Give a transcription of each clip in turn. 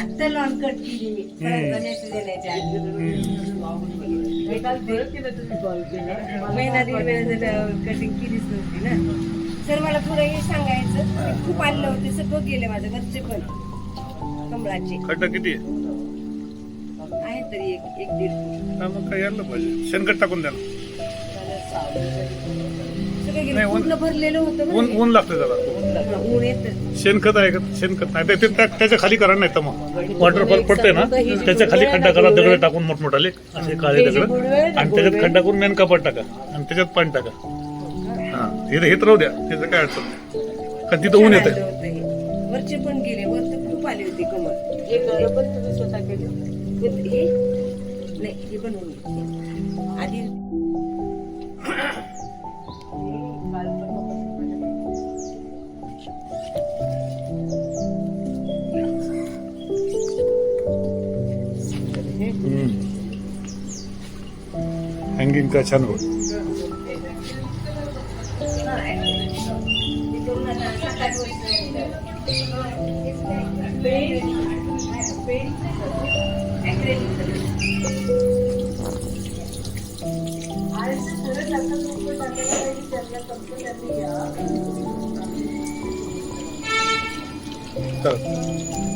आता lawn cut केली महिना दीड वेळा कटिंग केलीच नव्हती ना. सर मला थोडं हे सांगायचं, खूप आणलं होते, सगळं गेले माझं घरचे पण कमळाचे. खड्डा किती आहे तरी एक दीड फूट. मग काय यायला पाहिजे, शेणखत टाकून द्या. सगळं गेलं, पूर्ण भरलेलं होतं. ऊन लागतं त्याला, ऊन येतं. शेणखत आहे का? शेणखत नाही ते त्याच्या खाली करा, नाही तर मग वॉटरफॉल पडते ना त्याच्या खाली खड्डा करा, दगड टाकून मोठमोठाले असे काळे दगड, आणि त्याच्यात खड्डा करून मेन कपाट टाका आणि त्याच्यात पाणी टाका. हा हे राहू द्या, त्याचं काय अडचण नाही, कारण तिथं ऊन येतं. वरचे पण गेले, वर तर खूप आले होते कमळ. हे पण तुम्ही स्वतः केले? हे नाही, हे बनवून आधी हँगिंग का छान होत.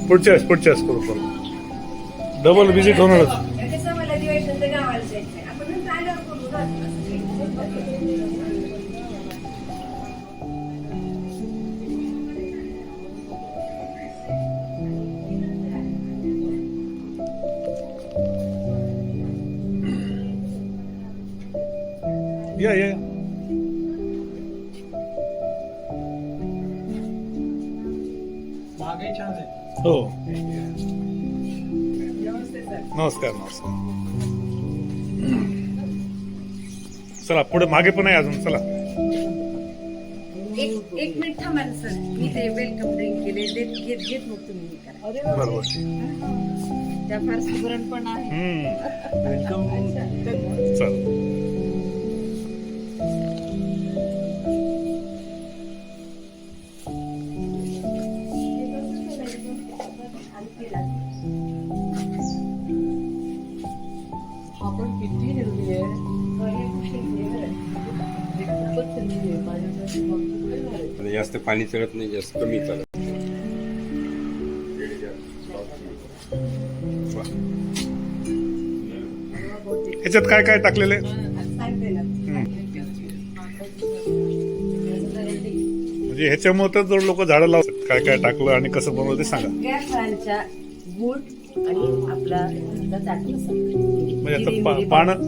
पुढच्या वेळेस करू, डबल विजिट होणारच. या हो, नमस्कार. चला पुढे, मागे पण आहे अजून. चला एक मिनिट थांबा ना सर, मी ते वेलकम ड्रिंक केले, घेत मग तुम्ही करा. बरोबर, त्या फार सुगरण पण आहे. चल. आपण किती हेल्दी आहे, जास्त पाणी चढत नाही, जास्त कमी चढत. ह्याच्यात काय काय टाकलेले? म्हणजे ह्याच्यामुळे तर जर लोक झाडं लावतात, काय काय टाकलं आणि कसं बनवलं ते सांगा. फळांच्या गुळ आणि आपला म्हणजे आता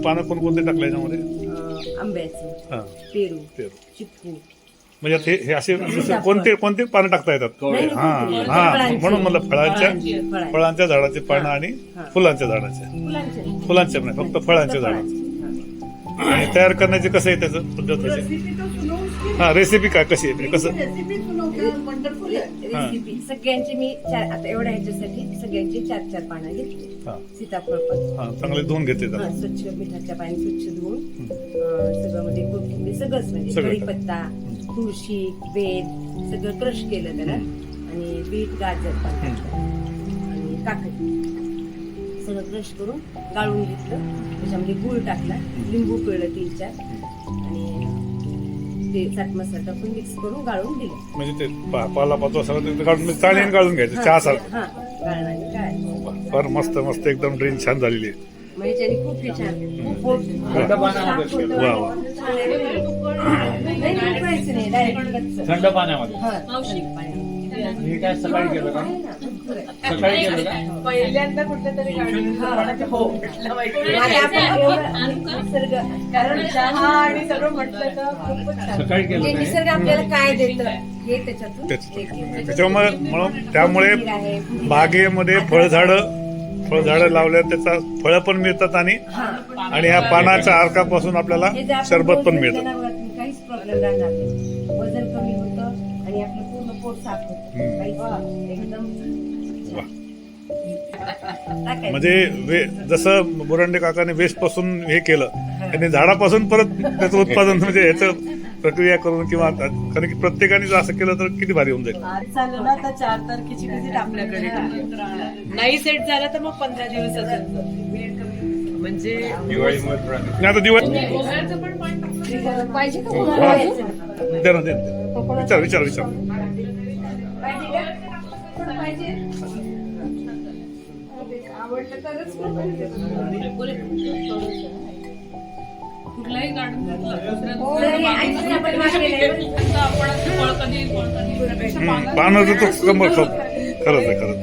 पानं कोणकोणते टाकले याच्यामध्ये? आंब्याचं, पेरू, चिक्कू. म्हणजे हे असे कोणते पानं टाकता येतात? हा म्हणून मला फळांच्या झाडाचे पानं आणि फुलांच्या नाही, फक्त फळांच्या झाडाचे. आणि तयार करण्याचे कसं आहे त्याचं पद्धत? हा रेसिपी काय कशी आहे म्हणजे कसं रेसिपी सगळ्यांची मी आता एवढ्या ह्याच्यासाठी सगळ्यांची 4-4 पानं घेतली. हा सीताफळ पण हा चांगले धुवून घेते त्याला. स्वच्छ मिठाच्या पाणी स्वच्छ धुवून सगळं म्हणजे कोथिंबीर सगळंच म्हणजे सगळं कढीपत्ता, तुळशी, वेल सगळं क्रश केलं त्याला आणि बीट, गाजर पण टाकलं आणि काकडी सगळं क्रश करून गाळून घेतलं. त्याच्यामध्ये गूळ टाकला, लिंबू पिळलं 3-4 आणि ते चाट मसाला टाकून मिक्स करून गाळून दिलं. म्हणजे ते पाला पाचवा सगळं ते काढून चाळीने गाळून घ्यायचं चहा सारखं. हा गाळण आणि काय फार मस्त मस्त एकदम ड्रिंक छान झालेली आहे. म्हणजे त्याने खूप छान खूप वा वा. थंड पाण्यामध्ये हे काय सकाळी केलं का? सकाळी केलं का? पहिल्यांदा कुठल्या तरी कारण चहा आणि सगळं म्हटलं तर खूपच छान. सकाळी केलं का? निसर्ग आपल्याला काय देतं हे त्याच्यातून त्यामुळे बागेमध्ये फळझाडं लावल्या त्याचा फळं पण मिळतात आणि ह्या पानाच्या अर्कापासून आपल्याला हे जर आपण सरबत पण रोज मिळतं. घेतलं ना, काहीच प्रॉब्लेम राहणार नाही. वजन कमी होतं आणि आपलं पूर्ण पोट साफ होतं. काहीच एकदम वा. टाकायचं. म्हणजे जसं बुरांडे काकाने वेस्ट पासून हे केलं आणि झाडापासून परत त्याचं उत्पादन म्हणजे याचं प्रक्रिया करून किंवा कारण की प्रत्येकाने जर असं केलं तर किती भारी होऊन जाईल. आज झालं ना तर 4 तारखेची विजिट आपल्याकडे नाही सेट झाला तर मग 15 दिवस म्हणजे दिवाळीमध्ये नाही आता दिवाळी पाहिजे का वा. द्या ना, द्या ना. विचार पाहिजे का? पाहिजे? आवडलं तरच कुठलाही गार्डन हो, हे आईचं आपण मागलेलं आहे. पानाचं तो कमर खरंच आहे खरंच.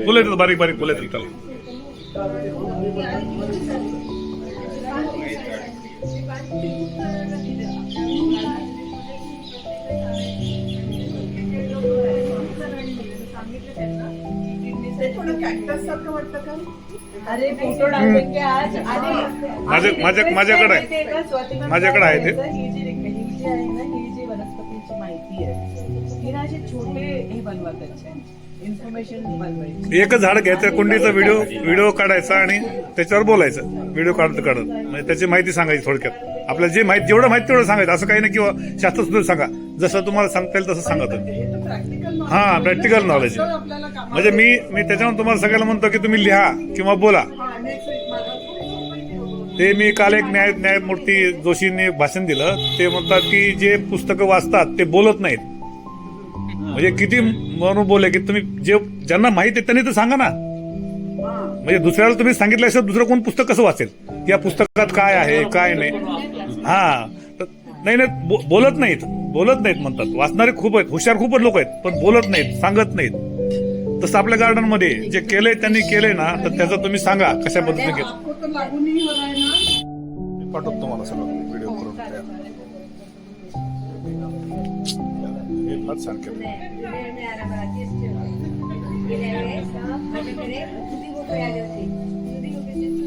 फुलं येतात बारीक बारीक फुलं येतात त्याला. अरे फोटो डालते आज माझ्याकडे आहे. माझ्याकडे आहे ते. ही जी आहे ना ही जी वनस्पतीची माहिती आहे ही ना असे छोटे हे बनवा त्याचे इन्फॉर्मेशन बनवायची. एकच झाड घ्यायचं कुंडीचा व्हिडिओ काढायचा आणि त्याच्यावर बोलायचं व्हिडिओ काढत म्हणजे त्याची माहिती सांगायची थोडक्यात. आपल्याला जे माहिती जेवढं माहिती तेवढं सांगायचं असं काही नाही किंवा शास्त्रशुद्ध सांगा जसं तुम्हाला सांगता येईल तसं सांगा तुम्ही. हा प्रॅक्टिकल नॉलेज म्हणजे मी त्याच्यावर तुम्हाला सगळ्याला म्हणतो की तुम्ही लिहा किंवा बोला. ते मी काल एक न्यायमूर्ती जोशींनी भाषण दिलं. ते म्हणतात की जे पुस्तकं वाचतात ते बोलत नाहीत. म्हणजे किती म्हणून बोले की तुम्ही जे ज्यांना माहिती आहे त्यांनी तर सांगा ना. म्हणजे दुसऱ्याला तुम्ही सांगितल्याशिवाय दुसरं कोण पुस्तक कसं वाचेल या पुस्तकात काय आहे काय नाही. हा नाही बोलत नाहीत म्हणतात. वाचणारे खूप आहेत हुशार खूप लोक आहेत पण बोलत नाहीत सांगत नाहीत. तसं आपल्या गार्डन मध्ये जे केलंय त्यांनी केलंय ना तर त्याचं तुम्ही सांगा कशा पद्धतीने केलं. पाठवतो तुम्हाला सगळं व्हिडिओ करून तयार. हे फार छान केलं.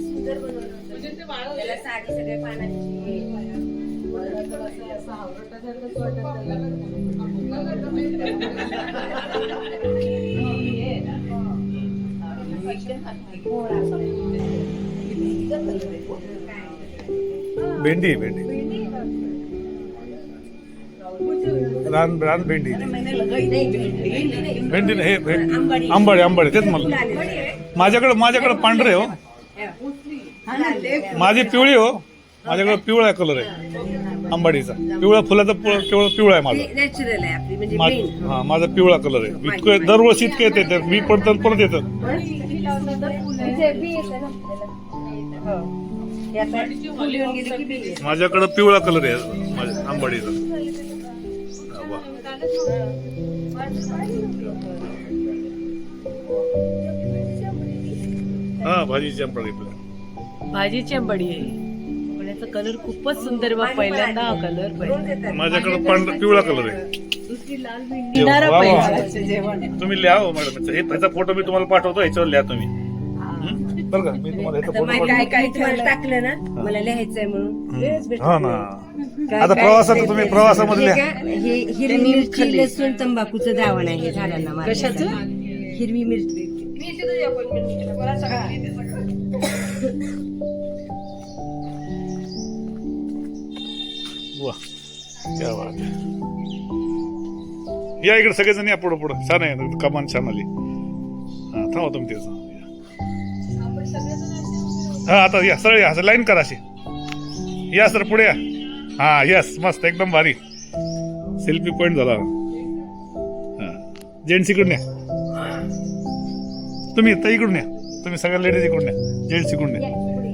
सुंदर बनवलं होतं. त्याला साडी सगळ्या पानाची भेंडी रान भेंडी नाही हे आंबाडे तेच म्हणलं. माझ्याकडे पांढरे हो. माझी पिवळी हो. माझ्याकडे पिवळा कलर आहे आंबाडीचा. पिवळा फुलाचा केवळ पिवळा आहे माझा. नॅचरल आहे आपली म्हणजे हा माझा पिवळा कलर आहे. इतकं दरवर्षी इतके येते मी परत येतं. माझ्याकडे पिवळा कलर आहे माझ्या आंबाडीचा. हा भाजीची आंबाडी. भाजीची आंबडी आहे पण याचा कलर खूपच सुंदर बघ पहिल्यांदा हा कलर पाहिजे माझ्याकडे पिवळा कलर आहे. किनारा वा, वा. पाहिजे जेवण तुम्ही लिहा हो मॅडम, ह्याचा फोटो मी तुम्हाला पाठवतो, ह्याच्यावर लिहा तुम्ही. बरं का, मी तुम्हाला ह्याचा आता फोटो माहिती पाठवतो. आहे, काय तुम्हाला टाकलं ना मला लिहायचंय म्हणून वेळच भेटत हा नाही. ना, काय- आता काय- प्रवासात तुम्ही प्रवासामध्ये हे लिहा. काय, हे हिरवी मिरची लसूण तंबाखूचं द्रावण आहे हे झाडांना मारण्यासाठी. कशाचं? हिरवी मिरची वा, क्या बात आहे. या इकडे सगळेजण या, पुढं पुढं छान आहे, कमान छान आली. हा, थांबा तुम्ही तेच. हा, आता या सरळ या, लाईन करा अशी. या सर पुढे या. हा, यस, मस्त, एकदम भारी सेल्फी पॉइंट झाला. जेंट्स इकडून या, तुम्ही तर इकडून या, तुम्ही सगळ्या लेडीज इकडून या, जेंट्स इकडून या.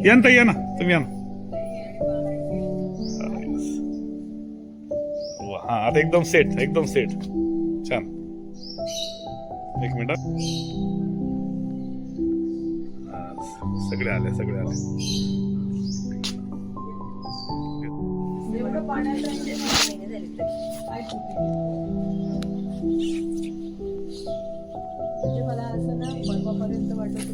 या ना ताई, या ना तुम्ही, या ना. वा, हा, आता एकदम सेट, एकदम सेट, छान. एक मिनिट. सगळे आले, सगळे आले. एवढं पाण्याचं महिने झाले तरी. म्हणजे मला असं ना परवापर्यंत वाटत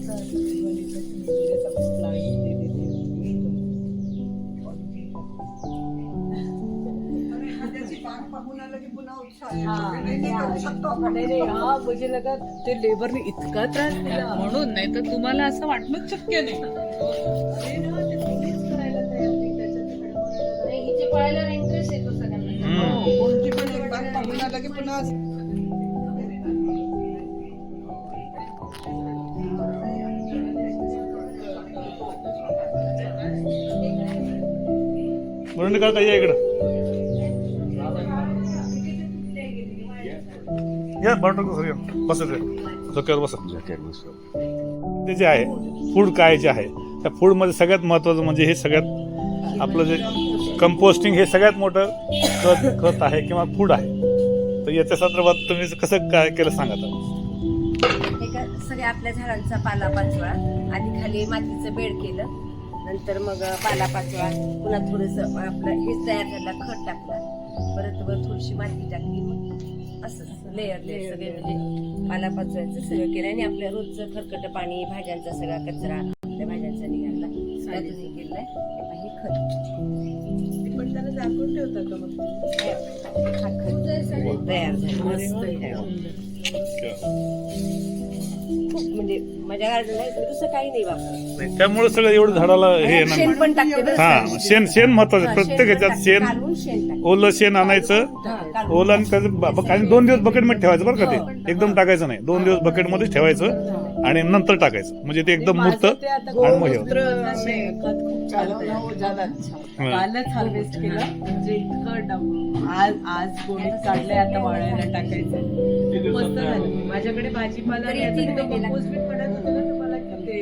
म्हणजे लगा ते लेबरने इतका त्रास दिला म्हणून, नाही तर तुम्हाला असं वाटणंच शक्य नाही. करायला तयार नाही त्याच्यात हिचे पाहायला इंटरेस्ट येतो सगळ्यांना. कोणती पण एक बाग पाहून आला की पुन्हा म्हणून काका या इकडं. या बाटो सर, बस डोक्यावर बसा. ते जे आहे फूड काय जे आहे त्या फूड मध्ये सगळ्यात महत्वाचं म्हणजे हे सगळ्यात आपलं जे कंपोस्टिंग हे सगळ्यात मोठं खत आहे किंवा फूड आहे. तर याच्या संदर्भात तुम्ही कसं काय केलं सांगा. सगळ्या आपल्या झाडांचा पालापाचोळा आधी खाली मातीचं बेड केलं, नंतर मग पालापाचोळा, पुन्हा थोडंसं आपलं हेच तयार झालं खत टाकलं, परत वर थोडीशी माती टाकली, मग असं लेअर लेअर सगळे म्हणजे पालापाचोळ्याचं सगळं केलं. आणि आपल्या रोजचं खरकट पाणी, भाज्यांचा सगळा कचरा आपल्या भाज्यांचा निघाला त्यातून हे केलंय. हे खत पण त्याला झाकून ठेवतात का मग? हा खत तयार झालं मस्त. खूप म्हणजे माझ्या गार्डनला दुसरं काही नाही वापरत. त्यामुळे सगळं एवढं झाडाला हे शेण येणार. पण टाकते बरं. हा, शेण महत्वाचं. हा, प्रत्येक ह्याच्यात शेण, काढून शेण टाकते. ओलं शेण आणायचं, हा, काढून. ओलं आणि त्याचं आणि 2 दिवस बकेटमध्ये ठेवायचं बरं का. ते एकदम टाकायचं नाही, 2 दिवस बकेटमध्ये ठेवायचं आणि नंतर टाकायचं, म्हणजे ते एकदम मूर्त माझं ते आता आणि मग हे होतं. गोमूत्र असे खत खूप चालतं. कालच हार्वेस्ट केलं म्हणजे इतकं आज गोणी काढले, आता वाळायला टाकायचं. मस्त झालं. माझ्याकडे भाजीपाला तरी याचं 3 महिने कंपोस्ट बी पडत होतं ना, तर मला ते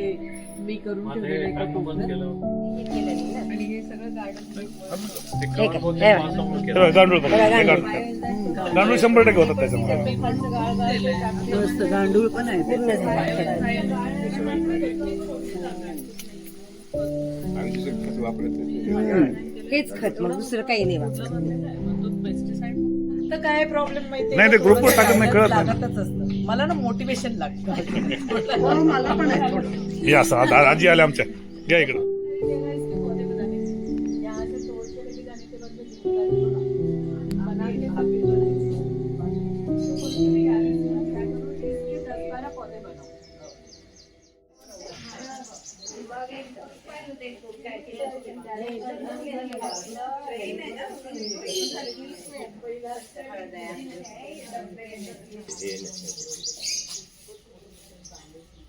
मी करून ठेवलेलं एका टोपलं. हे केलं नाही ना. आणि हे सगळं गार्डन हे का? हे गांडूळ बघा, हे गांडूळ 100% होतात त्याच्यामध्ये. मस्त गांडूळ पण आहे पूर्ण झालं. आम्ही दुसरं खत वापरत नाही. हेच खत, मग दुसरं काही नाही वापरत. तर काय प्रॉब्लेम माहिती नाही, ते ग्रुपवर टाकत नाही, कळत नाही. लागतच असतं मला ना, मोटिवेशन लागतं. मला पण आहे थोडं. हे असं आजी आल्या आमच्या, या इकडं.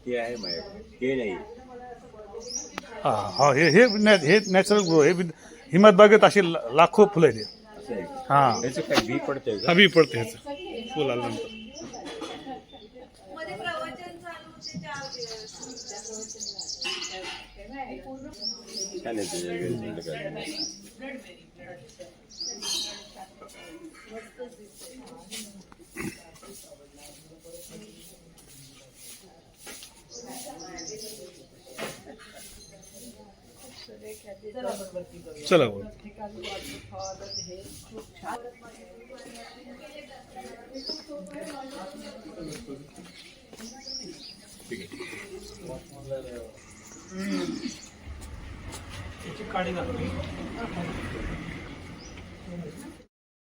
हे आहे माझ्याकडे, हे नाही. हा, हे नॅचरल ग्रो. हे हिमतबागेत अशी लाखो फुलं आहेत. असं आहे. हा, याचं काय बी पडतंय का? हवी पडते ह्याचं फुल आल्यानंतर. छान आहे त्याच्या. चला बरं. त्याची काळी घालतो